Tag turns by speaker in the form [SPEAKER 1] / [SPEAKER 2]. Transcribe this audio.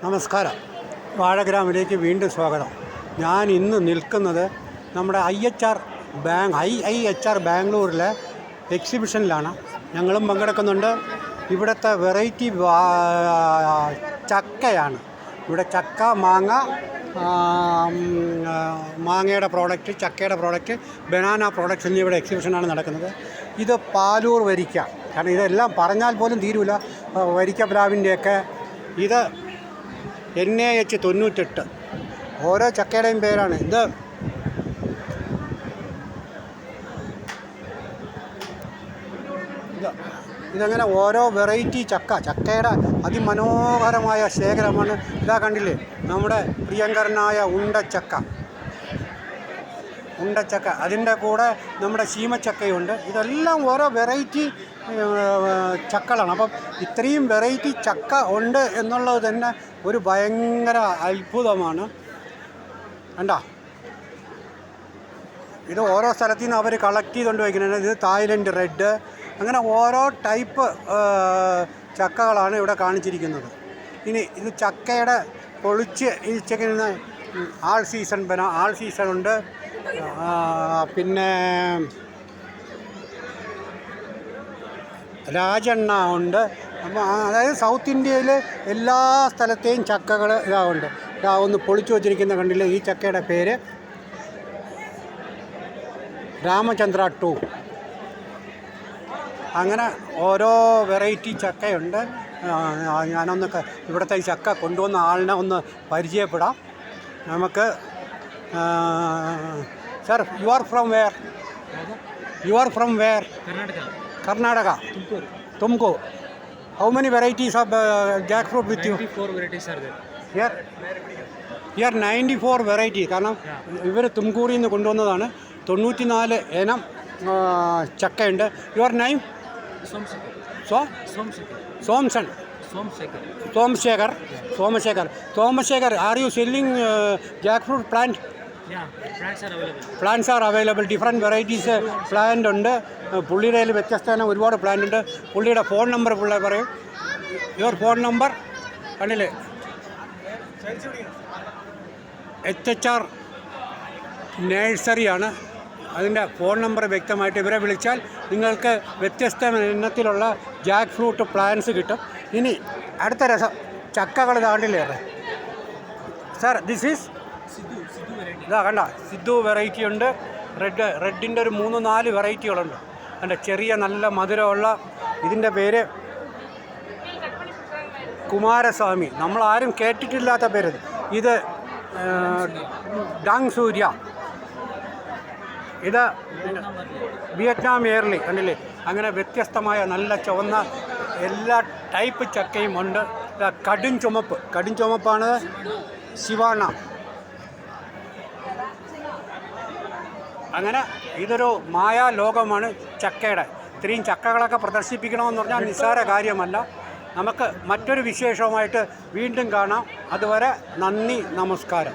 [SPEAKER 1] നമസ്കാരം. വാഴഗ്രാമിലേക്ക് വീണ്ടും സ്വാഗതം. ഞാൻ ഇന്ന് നിൽക്കുന്നത് നമ്മുടെ IHR ബാംഗ്ലൂരിലെ എക്സിബിഷനിലാണ്. ഞങ്ങളും പങ്കെടുക്കുന്നുണ്ട്. ഇവിടുത്തെ വെറൈറ്റി ചക്കയാണ്. ഇവിടെ ചക്ക, മാങ്ങയുടെ പ്രോഡക്റ്റ്, ചക്കയുടെ പ്രോഡക്റ്റ്, ബനാന പ്രോഡക്റ്റ്സ് എന്നിവയുടെ എക്സിബിഷനാണ് നടക്കുന്നത്. ഇത് പാലൂർ വരിക്ക, കാരണം ഇതെല്ലാം പറഞ്ഞാൽ പോലും തീരില്ല. വരിക്ക പ്ലാവിൻ്റെയൊക്കെ ഇത് NAH 98. ഓരോ ചക്കയുടെയും പേരാണ് ഇത്. ഇതങ്ങനെ ഓരോ വെറൈറ്റി ചക്കയുടെ അതിമനോഹരമായ ശേഖരമാണ്. ഇതാ കണ്ടില്ലേ, നമ്മുടെ പ്രിയങ്കരനായ ഉണ്ടച്ചക്ക. അതിൻ്റെ കൂടെ നമ്മുടെ ശീമച്ചക്കയുണ്ട്. ഇതെല്ലാം ഓരോ വെറൈറ്റി ചക്കകളാണ്. അപ്പം ഇത്രയും വെറൈറ്റി ചക്ക ഉണ്ട് എന്നുള്ളത് തന്നെ ഒരു ഭയങ്കര അത്ഭുതമാണ്. കണ്ടോ, ഇത് ഓരോ സ്ഥലത്തു നിന്ന് അവർ കളക്ട് ചെയ്തുകൊണ്ട് വയ്ക്കുന്നുണ്ട്. ഇത് തായ്ലൻഡ് റെഡ്, അങ്ങനെ ഓരോ ടൈപ്പ് ചക്കകളാണ് ഇവിടെ കാണിച്ചിരിക്കുന്നത്. ഇനി ഇത് ചക്കയുടെ പൊളിച്ച് ഈ ചക്കയിൽ ആൾ സീസൺ ഉണ്ട്. പിന്നെ രാജണ്ണ ഉണ്ട്. അപ്പോൾ അതായത് സൗത്ത് ഇന്ത്യയിൽ എല്ലാ സ്ഥലത്തെയും ചക്കകൾ ഇതാവുണ്ട്. ഒന്ന് പൊളിച്ചു വച്ചിരിക്കുന്ന കണ്ടില്ലേ. ഈ ചക്കയുടെ പേര് രാമചന്ദ്ര 2. അങ്ങനെ ഓരോ വെറൈറ്റി ചക്കയുണ്ട്. ഞാനൊന്ന് ഇവിടുത്തെ ഈ ചക്ക കൊണ്ടുവന്ന ആളിനെ ഒന്ന് പരിചയപ്പെടാം നമുക്ക്. Sir, you are from where? Karnataka. Tumkur. How many varieties of jackfruit with you?
[SPEAKER 2] 94 varieties are there.
[SPEAKER 1] Here 94 varieties. കാരണം ഇവർ തുംകൂറിൽ നിന്ന് കൊണ്ടുവന്നതാണ്. 94 ഇനം ചക്കയുണ്ട്. Your name? Somashekhar. Are you selling jackfruit plant?
[SPEAKER 2] Yeah,
[SPEAKER 1] plants are available. Different varieties plant ഉണ്ട്. പുള്ളിയുടെ കയ്യിൽ വ്യത്യസ്തമായ ഒരുപാട് പ്ലാന്റ് ഉണ്ട്. പുള്ളിയുടെ ഫോൺ നമ്പർ പുള്ളി പറയും. യുവർ ഫോൺ നമ്പർ കണ്ടില്ലേ, HHR നഴ്സറിയാണ് അതിൻ്റെ ഫോൺ നമ്പർ. വ്യക്തമായിട്ട് ഇവരെ വിളിച്ചാൽ നിങ്ങൾക്ക് വ്യത്യസ്ത ഇനത്തിലുള്ള ജാക്ക് ഫ്രൂട്ട് പ്ലാന്റ്സ് കിട്ടും. ഇനി അടുത്ത രസം, ചക്കകൾ കാണില്ലേ സാർ? ദിസ് ഈസ് ഇതാ കണ്ട, സിദ്ധു വെറൈറ്റി ഉണ്ട്. റെഡിൻ്റെ ഒരു 3-4 വെറൈറ്റികളുണ്ട്. അതിൻ്റെ ചെറിയ നല്ല മധുരമുള്ള, ഇതിൻ്റെ പേര് കുമാരസ്വാമി. നമ്മളാരും കേട്ടിട്ടില്ലാത്ത പേര്. ഇത് ഡാങ് സൂര്യ. ഇത് വിയറ്റ്നാം എയർലി. കണ്ടില്ലേ, അങ്ങനെ വ്യത്യസ്തമായ നല്ല ചുവന്ന എല്ലാ ടൈപ്പ് ചക്കയും ഉണ്ട്. കടും ചുമപ്പാണ് ശിവാണ. അങ്ങനെ ഇതൊരു മായാലോകമാണ് ചക്കയുടെ. ഇത്രയും ചക്കകളൊക്കെ പ്രദർശിപ്പിക്കണമെന്ന് പറഞ്ഞാൽ നിസ്സാര കാര്യമല്ല. നമുക്ക് മറ്റൊരു വിശേഷവുമായിട്ട് വീണ്ടും കാണാം. അതുവരെ നന്ദി, നമസ്കാരം.